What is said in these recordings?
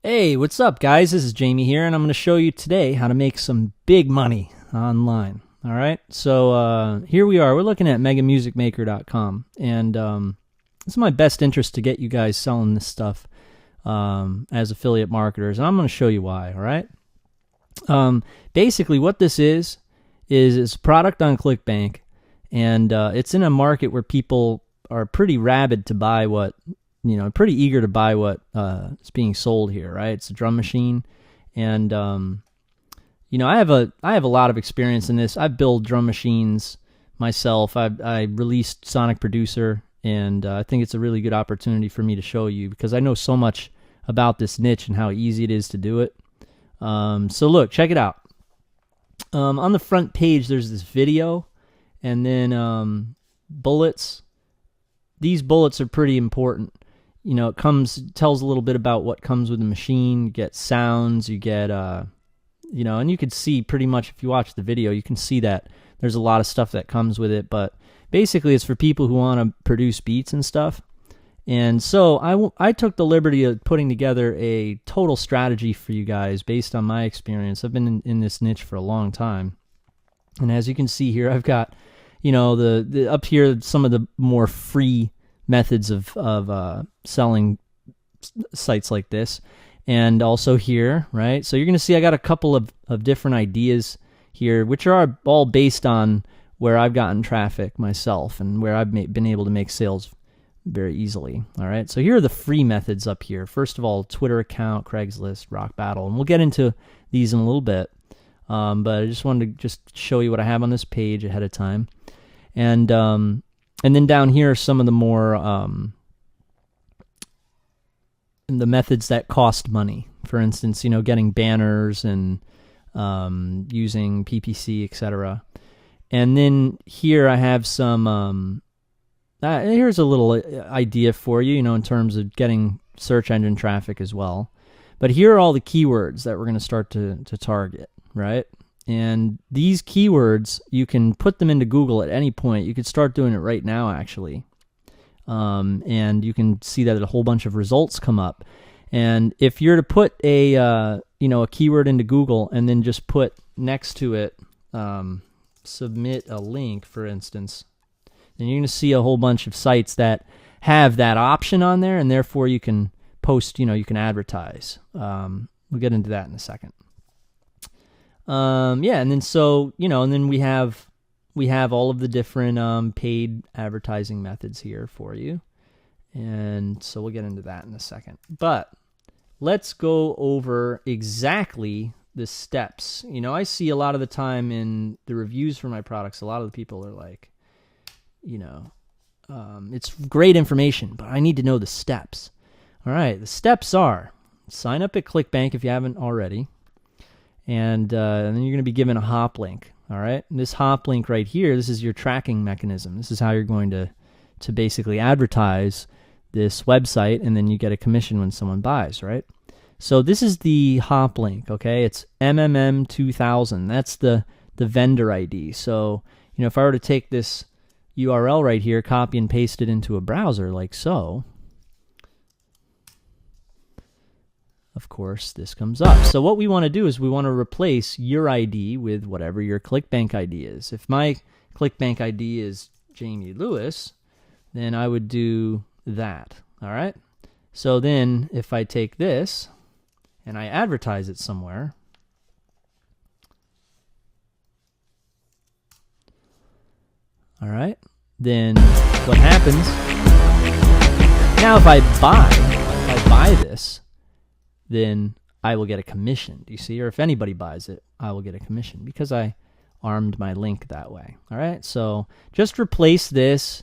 Hey, what's up, guys? This is Jamie here, and I'm going to show you today how to make some big money online. All right, so here we are. We're looking at megamusicmaker.com, and it's my best interest to get you guys selling this stuff as affiliate marketers, and I'm going to show you why. All right. Basically, what this is it's a product on ClickBank, and it's in a market where people are pretty rabid to buy what. Pretty eager to buy what is being sold here, right? It's a drum machine, and I have a lot of experience in this. I build drum machines myself. I released Sonic Producer, and I think it's a really good opportunity for me to show you because I know so much about this niche and how easy it is to do it. So look, check it out. On the front page, there's this video, and then bullets. These bullets are pretty important. It tells a little bit about what comes with the machine. You get sounds, you get, and you can see pretty much if you watch the video, you can see that there's a lot of stuff that comes with it. But basically, it's for people who want to produce beats and stuff. And so I took the liberty of putting together a total strategy for you guys based on my experience. I've been in this niche for a long time, and as you can see here, I've got, the up here some of the more free methods of selling sites like this, and also here, right? So you're going to see I got a couple of different ideas here, which are all based on where I've gotten traffic myself and where I've been able to make sales very easily. All right, so here are the free methods up here. First of all, Twitter account, Craigslist, Rock Battle, and we'll get into these in a little bit, but I just wanted to just show you what I have on this page ahead of time. And then down here are some of the more the methods that cost money. For instance, getting banners and using PPC, etc. And then here I have some. Here's a little idea for you, in terms of getting search engine traffic as well. But here are all the keywords that we're going to start to target, right? And these keywords, you can put them into Google at any point. You could start doing it right now, actually. And you can see that a whole bunch of results come up. And if you're to put a keyword into Google and then just put next to it, submit a link, for instance, then you're going to see a whole bunch of sites that have that option on there, and therefore you can post, you can advertise. We'll get into that in a second. And then we have all of the different paid advertising methods here for you, and so we'll get into that in a second. But let's go over exactly the steps. I see a lot of the time in the reviews for my products, a lot of the people are like, it's great information, but I need to know the steps. All right, the steps are sign up at ClickBank if you haven't already. And then you're going to be given a hop link, all right? And this hop link right here, this is your tracking mechanism. This is how you're going to basically advertise this website, and then you get a commission when someone buys, right? So this is the hop link, okay? It's MMM2000. That's the vendor ID. So, if I were to take this URL right here, copy and paste it into a browser like so, of course, this comes up. So what we want to do is we want to replace your ID with whatever your ClickBank ID is. If my ClickBank ID is Jamie Lewis, then I would do that, all right? So then if I take this and I advertise it somewhere, all right, then what happens, now if I buy this, then I will get a commission. Do you see? Or if anybody buys it, I will get a commission because I armed my link that way. All right. So just replace this,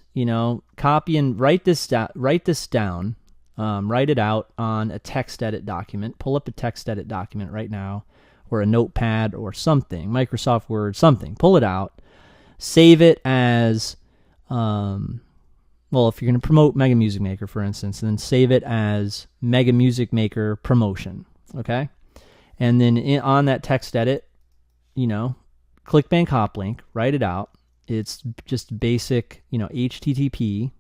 copy and write this down, write it out on a text edit document. Pull up a text edit document right now, or a notepad or something, Microsoft Word, something. Pull it out, save it as, if you're going to promote Mega Music Maker, for instance, then save it as Mega Music Maker promotion, okay? And then on that text edit, ClickBank hop link, write it out. It's just basic, HTTP://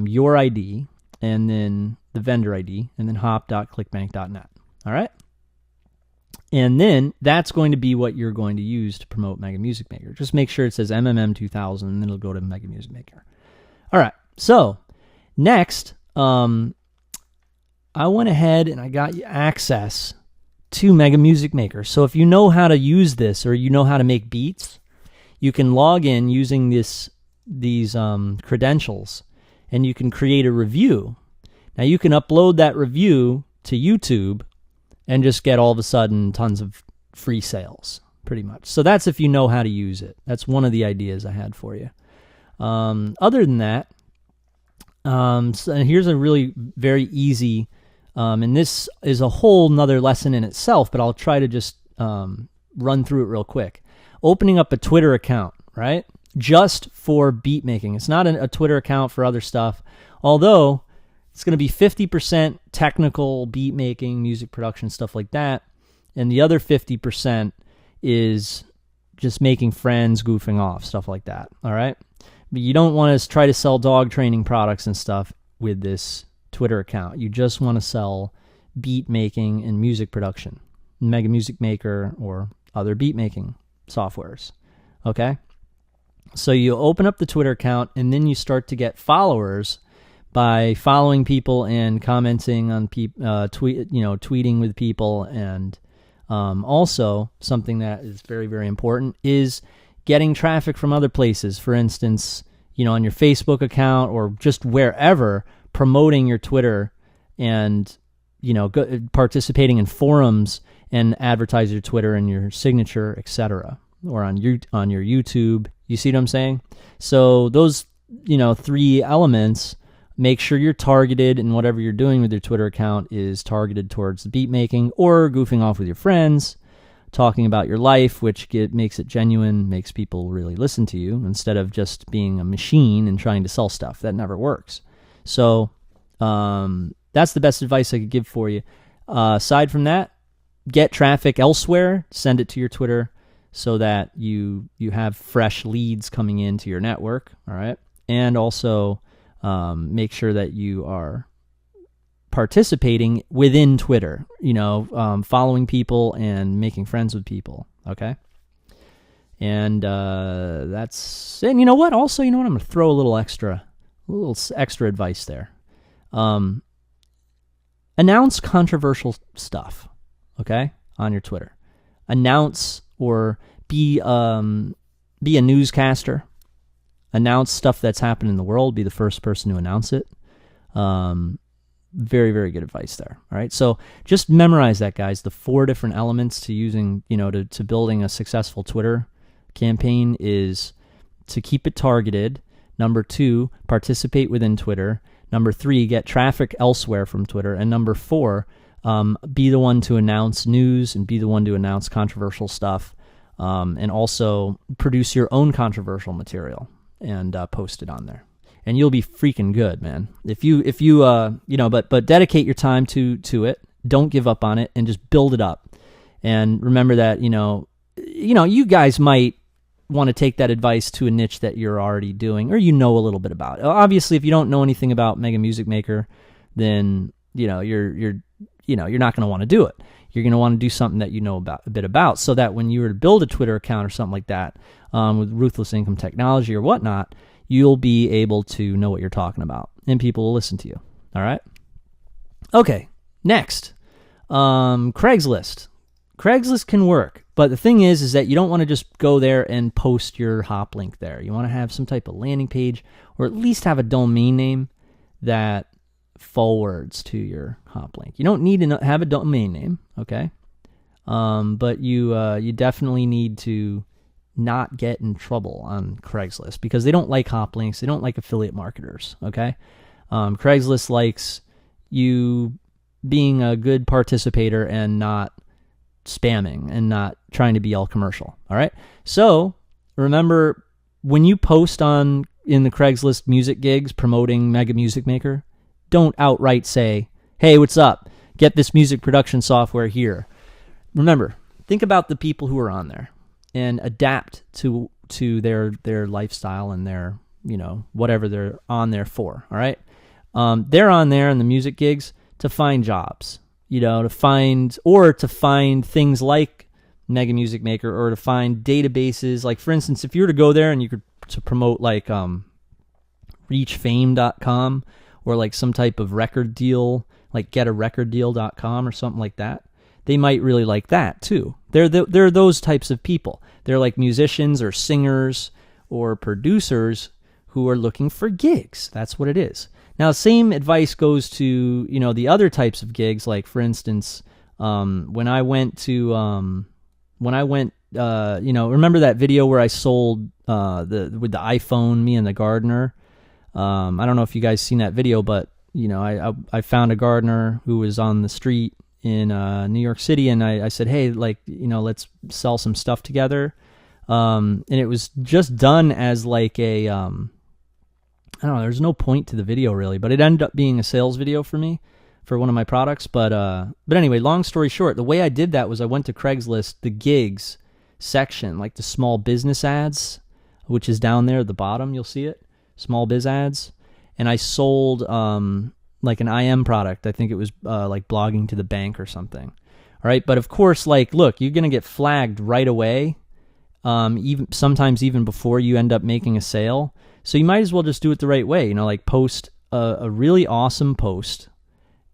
your ID, and then the vendor ID, and then hop.clickbank.net. All right? And then that's going to be what you're going to use to promote Mega Music Maker. Just make sure it says MMM2000, and then it'll go to Mega Music Maker. All right. So next, I went ahead and I got you access to Mega Music Maker. So if you know how to use this or you know how to make beats, you can log in using these credentials, and you can create a review. Now you can upload that review to YouTube and just get all of a sudden tons of free sales, pretty much. So that's if you know how to use it. That's one of the ideas I had for you. Other than that, so here's a really very easy, and this is a whole nother lesson in itself, but I'll try to just run through it real quick. Opening up a Twitter account, right? Just for beat making. It's not a Twitter account for other stuff, although it's going to be 50% technical beat making, music production, stuff like that, and the other 50% is just making friends, goofing off, stuff like that, all right? But you don't want to try to sell dog training products and stuff with this Twitter account. You just want to sell beat making and music production, Mega Music Maker or other beat making softwares, okay? So you open up the Twitter account, and then you start to get followers by following people and commenting on tweeting with people, and also something that is very, very important is getting traffic from other places. For instance, on your Facebook account or just wherever, promoting your Twitter and participating in forums and advertise your Twitter and your signature, etc., or on your YouTube. You see what I'm saying? So those 3 elements. Make sure you're targeted, and whatever you're doing with your Twitter account is targeted towards the beat making or goofing off with your friends, talking about your life, which makes it genuine, makes people really listen to you instead of just being a machine and trying to sell stuff. That never works. So that's the best advice I could give for you. Aside from that, get traffic elsewhere, send it to your Twitter so that you have fresh leads coming into your network, all right? And also make sure that you are participating within Twitter, following people and making friends with people, okay? And and you know what? Also, I'm going to throw a little extra advice there. Announce controversial stuff, okay, on your Twitter. Announce or be a newscaster. Announce stuff that's happened in the world. Be the first person to announce it. Very, very good advice there. All right. So just memorize that, guys. The 4 different elements to using, to building a successful Twitter campaign is to keep it targeted. Number 2, participate within Twitter. Number 3, get traffic elsewhere from Twitter. And number 4, be the one to announce news and be the one to announce controversial stuff. And also produce your own controversial material and post it on there, and you'll be freaking good, man. If you but dedicate your time to it. Don't give up on it, and just build it up. And remember that you guys might want to take that advice to a niche that you're already doing or a little bit about. Obviously, if you don't know anything about Mega Music Maker, then you're not going to want to do it. You're going to want to do something that you know a bit about, so that when you were to build a Twitter account or something like that with Ruthless Income Technology or whatnot, you'll be able to know what you're talking about, and people will listen to you. All right? Okay, next. Craigslist. Craigslist can work, but the thing is that you don't want to just go there and post your hop link there. You want to have some type of landing page, or at least have a domain name that forwards to your hop link. You don't need to have a domain name, okay? But you definitely need to not get in trouble on Craigslist, because they don't like hop links. They don't like affiliate marketers, okay? Craigslist likes you being a good participator and not spamming and not trying to be all commercial, all right? So remember, when you post in the Craigslist music gigs promoting Mega Music Maker, don't outright say, hey, what's up? Get this music production software here. Remember, think about the people who are on there and adapt to their lifestyle and their, whatever they're on there for, all right? They're on there in the music gigs to find jobs, to find things like Mega Music Maker, or to find databases. Like, for instance, if you were to go there and you could to promote like reachfame.com, or like some type of record deal, like getarecorddeal.com or something like that, they might really like that too. They're those types of people. They're like musicians or singers or producers who are looking for gigs. That's what it is. Now, same advice goes to, the other types of gigs. Like, for instance, when I went, remember that video where I sold with the iPhone, me and the gardener? I don't know if you guys seen that video, but I found a gardener who was on the street in New York City, and I said, hey, let's sell some stuff together. And it was just done as like a I don't know, there's no point to the video really, but it ended up being a sales video for me for one of my products. But anyway, long story short, the way I did that was I went to Craigslist, the gigs section, like the small business ads, which is down there at the bottom, you'll see it, small biz ads, and I sold like an IM product. I think it was like blogging to the bank or something. All right, but of course, like, look, you're gonna get flagged right away, sometimes even before you end up making a sale. So you might as well just do it the right way, like post a really awesome post,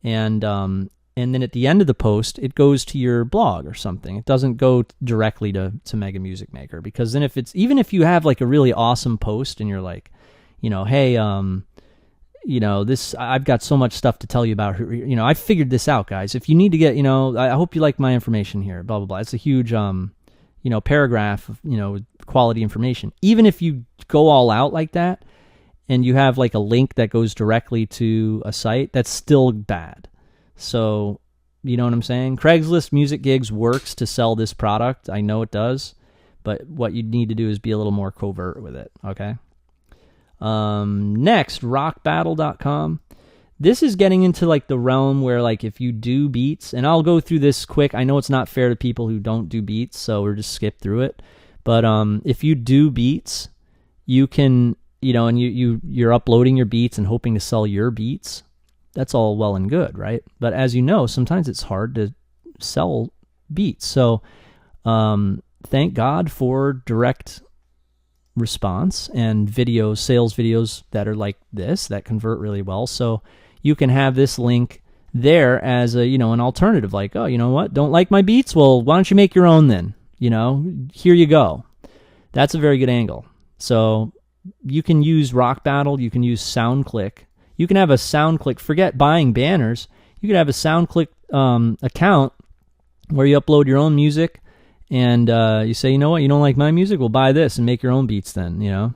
and then at the end of the post, it goes to your blog or something. It doesn't go directly to Mega Music Maker, because then even if you have like a really awesome post and you're like, hey, this, I've got so much stuff to tell you about, I figured this out, guys. If you need to get, I hope you like my information here, blah, blah, blah. It's a huge, paragraph of, quality information. Even if you go all out like that and you have like a link that goes directly to a site, that's still bad. So, you know what I'm saying? Craigslist Music Gigs works to sell this product. I know it does, but what you need to do is be a little more covert with it, okay? Next, rockbattle.com. This is getting into like the realm where, like, if you do beats, and I'll go through this quick. I know it's not fair to people who don't do beats, so we'll just skip through it. But if you do beats, you can, and you're uploading your beats and hoping to sell your beats. That's all well and good, right? But as you know, sometimes it's hard to sell beats. So thank God for direct response and videos, sales videos that are like this, that convert really well. So you can have this link there as a, an alternative, like, oh, you know what? Don't like my beats? Well, why don't you make your own then? Here you go. That's a very good angle. So you can use Rock Battle. You can use SoundClick. You can have a SoundClick. Forget buying banners. You could have a SoundClick account where you upload your own music, and you say, you know what? You don't like my music? Well, buy this and make your own beats then,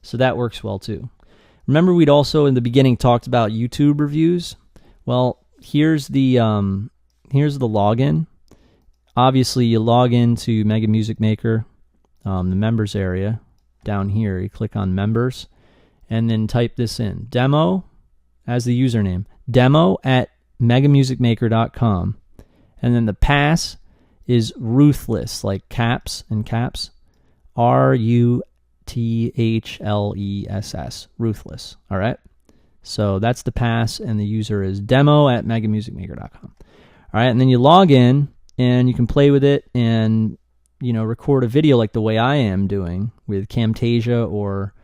So that works well too. Remember, we'd also in the beginning talked about YouTube reviews. Well, here's the login. Obviously, you log into Mega Music Maker, the members area down here. You click on members, and then type this in, demo as the username, demo@megamusicmaker.com, and then the pass is ruthless, like caps and caps, RUTHLESS, ruthless. All right. So that's the pass, and the user is demo@megamusicmaker.com. All right, and then you log in. And you can play with it and, record a video like the way I am doing with Camtasia or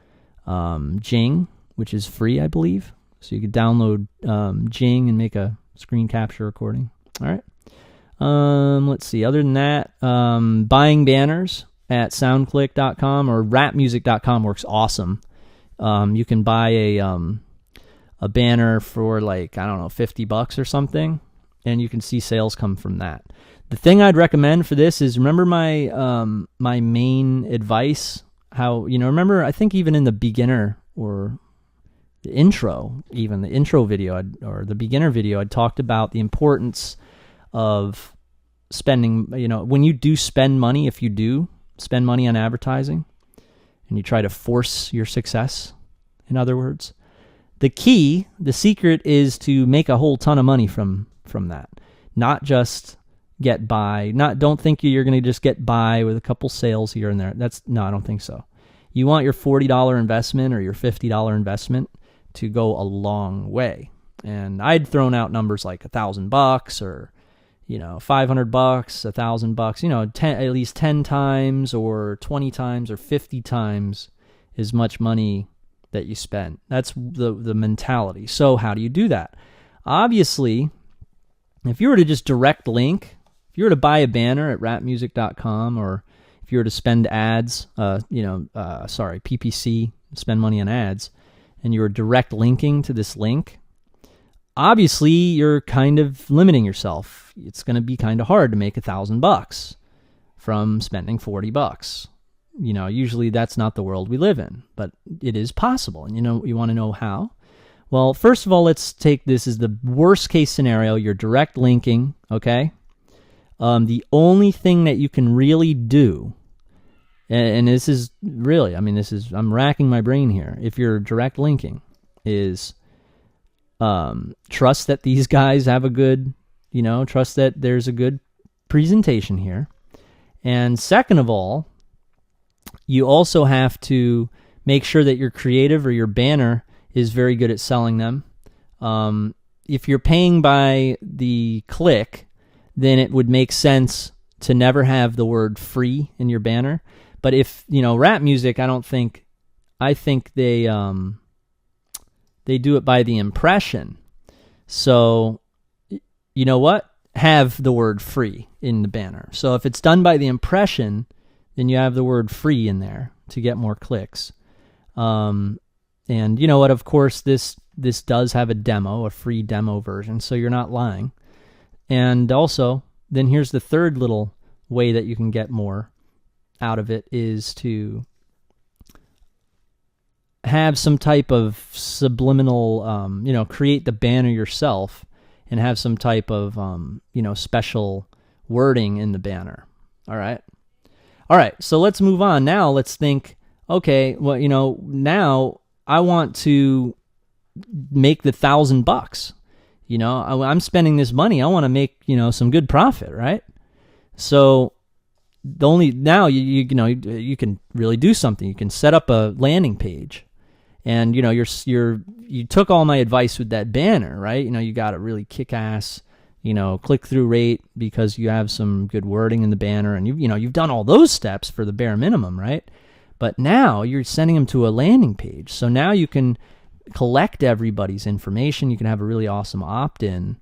Jing, which is free, I believe. So you could download Jing and make a screen capture recording. All right. Let's see. Other than that, buying banners at soundclick.com or rapmusic.com works awesome. You can buy a banner for like, I don't know, $50 or something, and you can see sales come from that. The thing I'd recommend for this is, remember my my main advice, how, remember, I think even in the beginner or the intro video, or the beginner video, I'd talked about the importance of spending, when you do spend money, if you do spend money on advertising and you try to force your success, in other words, the secret is to make a whole ton of money from that, not just get by. Don't think you're going to just get by with a couple sales here and there. I don't think so. You want your $40 investment or your $50 investment to go a long way. And I'd thrown out numbers like $1,000 or, $500, $1,000, at least 10 times or 20 times or 50 times as much money that you spent. That's the mentality. So how do you do that? Obviously, if you were to just direct link, if you were to buy a banner at rapmusic.com, or if you were to spend ads, PPC, spend money on ads, and you were direct linking to this link, obviously you're kind of limiting yourself. It's going to be kind of hard to make $1,000 from spending $40. Usually that's not the world we live in, but it is possible. And you want to know how? Well, first of all, let's take this as the worst case scenario. You're direct linking, okay? The only thing that you can really do, and this is really, I'm racking my brain here. If you're direct linking, is trust that these guys have a good, trust that there's a good presentation here. And second of all, you also have to make sure that your creative or your banner is very good at selling them. If you're paying by the click, then it would make sense to never have the word free in your banner. But if, rap music, I think they do it by the impression. So, you know what? Have the word free in the banner. So if it's done by the impression, then you have the word free in there to get more clicks. And you know what? Of course, this does have a free demo version, so you're not lying. And also, then here's the third little way that you can get more out of it, is to have some type of subliminal, create the banner yourself and have some type of, special wording in the banner. All right, so let's move on. Now let's think, okay, well, now I want to make the $1,000. I'm spending this money. I want to make, some good profit, right? So now you can really do something. You can set up a landing page, and you took all my advice with that banner, right? You got a really kick-ass, click-through rate because you have some good wording in the banner, and you've done all those steps for the bare minimum, right? But now you're sending them to a landing page. So now you can collect everybody's information. You can have a really awesome opt-in,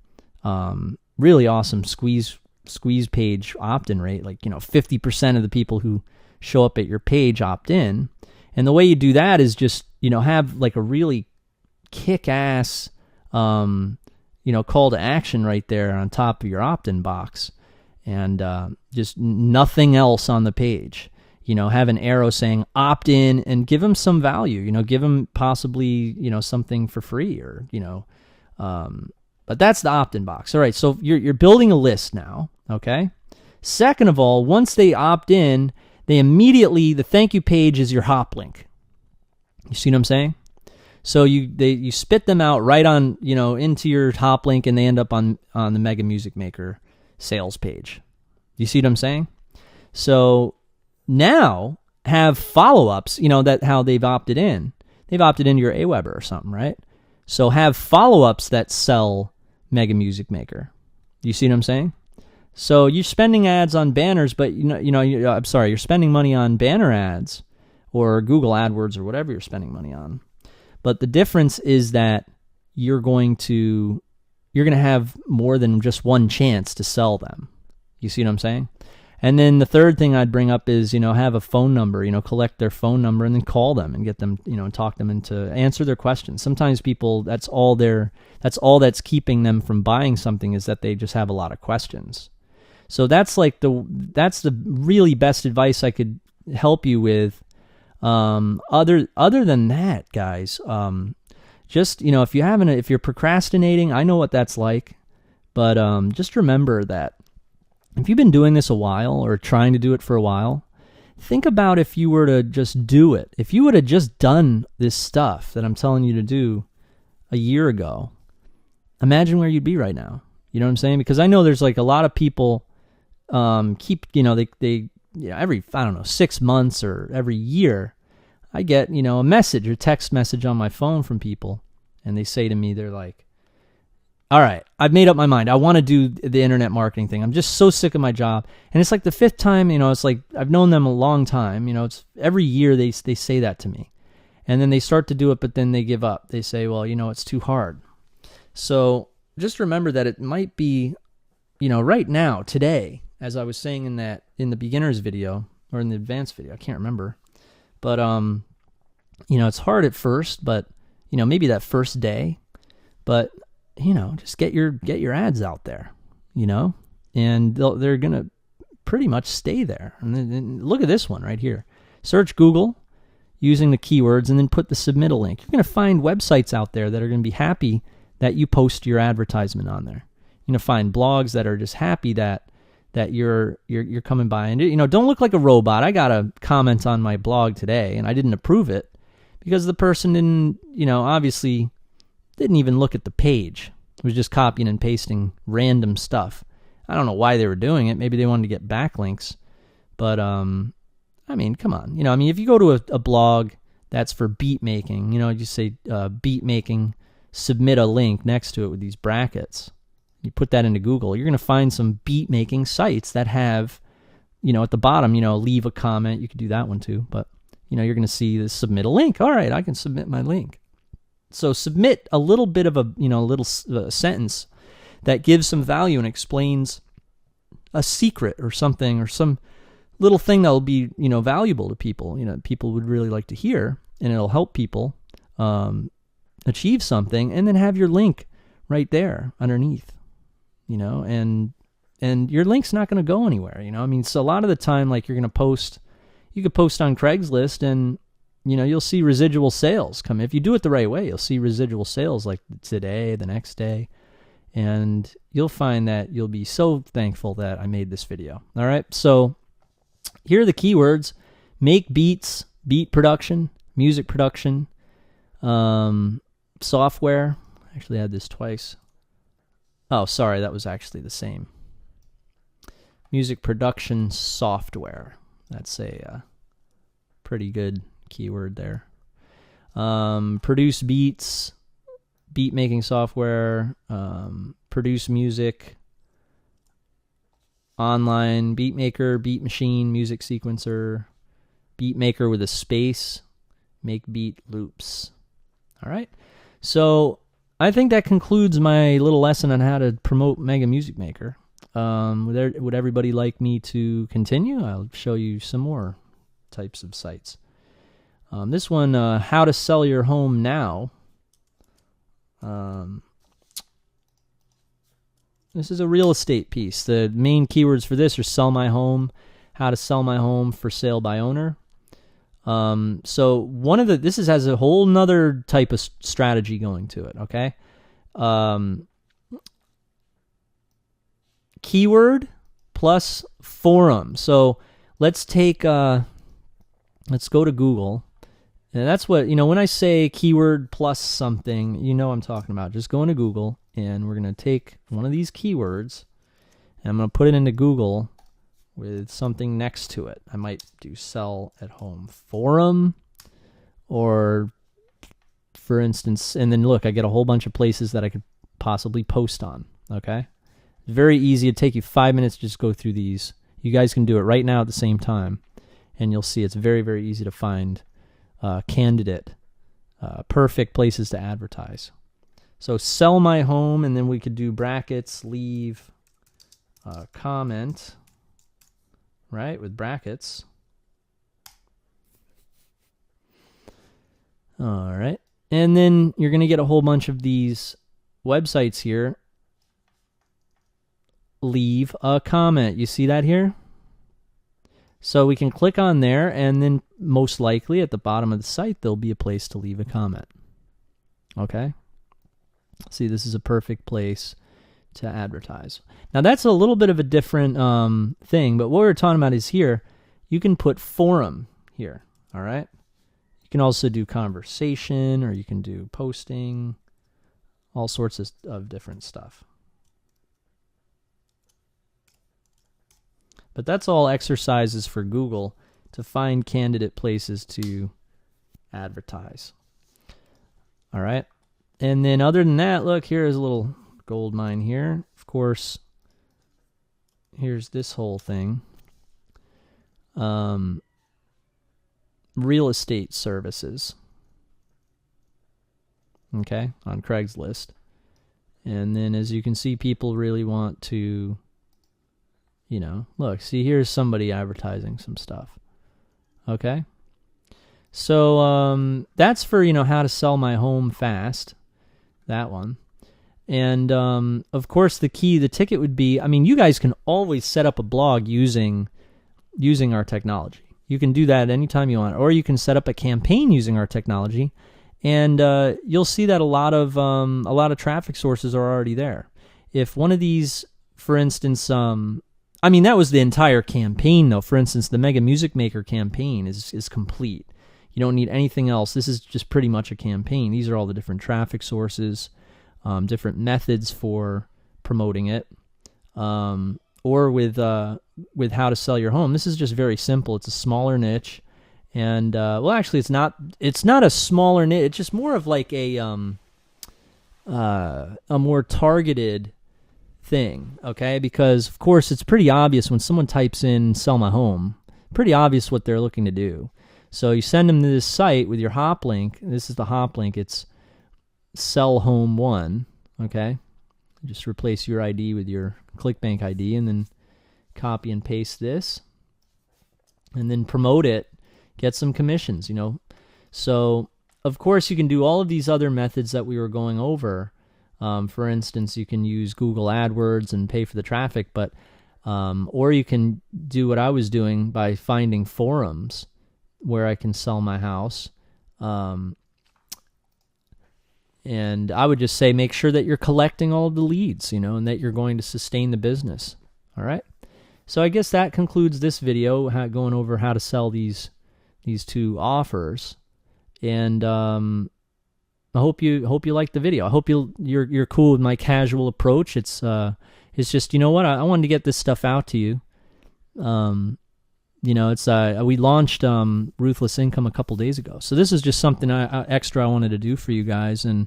really awesome squeeze page opt-in rate. Like, 50% of the people who show up at your page opt in. And the way you do that is just, have like a really kick-ass, call to action right there on top of your opt-in box, and just nothing else on the page. Have an arrow saying opt in, and give them some value. Give them possibly, something for free, or but that's the opt-in box. All right, so you're building a list now. Okay. Second of all, once they opt in, they immediately, the thank you page is your hop link. You see what I'm saying? So you spit them out right on, into your hop link, and they end up on the Mega Music Maker sales page. You see what I'm saying? So now have follow-ups, that how they've opted in. They've opted into your Aweber or something, right? So have follow-ups that sell Mega Music Maker. You see what I'm saying? So you're spending ads on banners, but you're spending money on banner ads or Google AdWords or whatever you're spending money on. But the difference is that you're going to have more than just one chance to sell them. You see what I'm saying? And then the third thing I'd bring up is, have a phone number, collect their phone number and then call them and get them, talk them into answer their questions. Sometimes people, that's all that's keeping them from buying something, is that they just have a lot of questions. So that's the really best advice I could help you with. Other than that, guys, just, if you're procrastinating, I know what that's like, but just remember that if you've been doing this a while or trying to do it for a while, think about if you were to just do it. If you would have just done this stuff that I'm telling you to do a year ago, imagine where you'd be right now. You know what I'm saying? Because I know there's like a lot of people they every, 6 months or every year, I get, a message or text message on my phone from people and they say to me, they're like, all right, I've made up my mind. I want to do the internet marketing thing. I'm just so sick of my job. And it's like the 5th time, it's like I've known them a long time. It's every year they say that to me. And then they start to do it, but then they give up. They say, well, it's too hard. So just remember that it might be, right now, today, as I was saying in the beginner's video or in the advanced video, I can't remember. But, it's hard at first, but, maybe that first day, but just get your ads out there, and they're going to pretty much stay there. And then look at this one right here. Search Google using the keywords and then put the submit a link. You're going to find websites out there that are going to be happy that you post your advertisement on there. You're going to find blogs that are just happy that you're coming by. And, don't look like a robot. I got a comment on my blog today and I didn't approve it because the person didn't, obviously didn't even look at the page. It was just copying and pasting random stuff. I don't know why they were doing it. Maybe they wanted to get backlinks. But, come on. If you go to a blog that's for beat making, you say beat making, submit a link next to it with these brackets. You put that into Google. You're going to find some beat making sites that have, at the bottom, leave a comment. You could do that one too. But, you're going to see the submit a link. All right, I can submit my link. So submit a little bit of a little sentence that gives some value and explains a secret or something or some little thing that will be valuable to people. People would really like to hear, and it'll help people achieve something. And then have your link right there underneath, and your link's not going to go anywhere. So a lot of the time, like you could post on Craigslist and you'll see residual sales come. If you do it the right way, you'll see residual sales like today, the next day, and you'll find that you'll be so thankful that I made this video. All right, so here are the keywords: make beats, beat production, music production, software. I actually had this twice. Oh, sorry, that was actually the same. Music production software. That's a pretty good keyword there. Produce beats, beat making software, produce music, online beat maker, beat machine, music sequencer, beat maker with a space, make beat loops. All right. So I think that concludes my little lesson on how to promote Mega Music Maker. Would everybody like me to continue? I'll show you some more types of sites. This one, how to sell your home now. This is a real estate piece. The main keywords for this are sell my home, how to sell my home for sale by owner. So this has a whole nother type of strategy going to it. Okay. Keyword plus forum. So let's go to Google. And that's what, when I say keyword plus something, I'm talking about. Just go into Google, and we're going to take one of these keywords, and I'm going to put it into Google with something next to it. I might do sell at home forum, or for instance, and then look, I get a whole bunch of places that I could possibly post on, okay? It's very easy. It'd take you 5 minutes to just go through these. You guys can do it right now at the same time, and you'll see it's very, very easy to find perfect places to advertise. So sell my home, and then we could do brackets, leave a comment, right, with brackets. All right. And then you're going to get a whole bunch of these websites here. Leave a comment. You see that here? So we can click on there, and then most likely at the bottom of the site, there'll be a place to leave a comment. Okay? See, this is a perfect place to advertise. Now, that's a little bit of a different thing, but what we're talking about is here, you can put forum here, all right? You can also do conversation, or you can do posting, all sorts of different stuff. But that's all exercises for Google to find candidate places to advertise. All right. And then other than that, look, here's a little gold mine here. Of course, here's this whole thing. Real estate services. Okay, on Craigslist. And then as you can see, people really want to, look, see, here's somebody advertising some stuff. Okay. So that's for, how to sell my home fast. That one. And of course, the ticket would be, you guys can always set up a blog using our technology. You can do that anytime you want, or you can set up a campaign using our technology, and you'll see that a lot of traffic sources are already there. If one of these, for instance, that was the entire campaign, though. For instance, the Mega Music Maker campaign is complete. You don't need anything else. This is just pretty much a campaign. These are all the different traffic sources, different methods for promoting it, or with how to sell your home. This is just very simple. It's a smaller niche, and actually, it's not a smaller niche. It's just more of like a more targeted thing, okay? Because of course, it's pretty obvious when someone types in "sell my home." Pretty obvious what they're looking to do. So you send them to this site with your hop link. This is the hop link. It's Sell Home 1, okay? Just replace your ID with your ClickBank ID, and then copy and paste this, and then promote it, get some commissions, So, of course, you can do all of these other methods that we were going over. For instance, you can use Google AdWords and pay for the traffic, but or you can do what I was doing by finding forums where I can sell my house. And I would just say make sure that you're collecting all of the leads, and that you're going to sustain the business. All right? So I guess that concludes this video, going over how to sell these two offers. And I hope you like the video. I hope you're cool with my casual approach. It's just, I wanted to get this stuff out to you. It's we launched Ruthless Income a couple days ago, so this is just something extra I wanted to do for you guys, and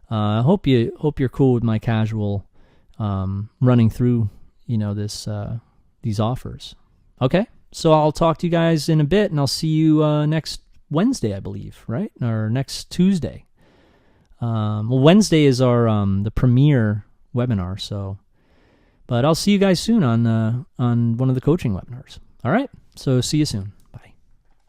I hope you're cool with my casual running through these offers. Okay, so I'll talk to you guys in a bit, and I'll see you next Wednesday, I believe, right, or next Tuesday. Wednesday is our the premiere webinar, so. But I'll see you guys soon on one of the coaching webinars. All right, so see you soon.